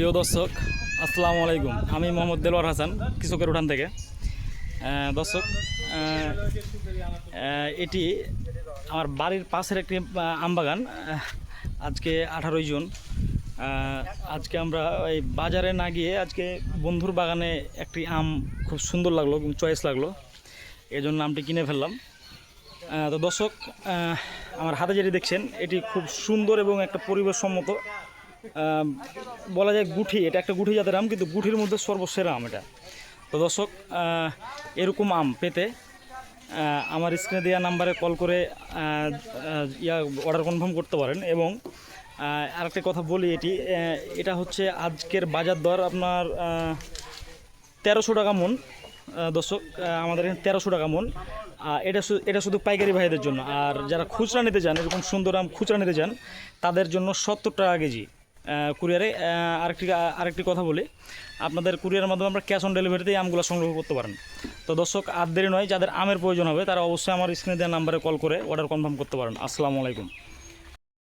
প্রিয় দর্শক, আসসালামু আলাইকুম। আমি মোহাম্মদ দেলোয়ার হাসান, কৃষকের উঠান থেকে। দর্শক, এটি আমার বাড়ির পাশের একটি আম বাগান। আজকে 18ই জুন। আজকে আমরা এই বাজারে না গিয়ে আজকে বন্ধুর বাগানে একটি আম খুব সুন্দর লাগলো, চয়েস লাগলো, এই জন্য আমটি কিনে ফেললাম। তো দর্শক, আমার হাতে যেটি দেখছেন এটি খুব সুন্দর এবং একটা পরিবেশসম্মত, বলা যায় গুঠি। এটা একটা গুঠি জাতের আম, কিন্তু গুঠির মধ্যে সর্বসেরা আম এটা। তো দর্শক, এরকম আম পেতে আমার স্ক্রিনে দেওয়া নাম্বারে কল করে অর্ডার কনফার্ম করতে পারেন। এবং আরেকটা কথা বলি, এটা হচ্ছে আজকের বাজার দর আপনার 1300 টাকা মন। দর্শক, আমাদের এখানে 1300 টাকা মন। এটা শুধু পাইকারি ভাইদের জন্য। আর যারা খুচরা নিতে চান, এরকম সুন্দর আম খুচরা নিতে চান, তাদের জন্য 70 টাকা কেজি কুরিয়ারে। আরেকটি কথা বলি, আপনাদের কুরিয়ারের মাধ্যমে আমরা ক্যাশ অন ডেলিভারিতেই আমগুলো সংগ্রহ করতে পারেন। তো দর্শক, আর দেরি নয়, যাদের আমের প্রয়োজন হবে তারা অবশ্যই আমার স্ক্রিনে দেওয়া নাম্বারে কল করে অর্ডার কনফার্ম করতে পারেন। আসসালামু আলাইকুম।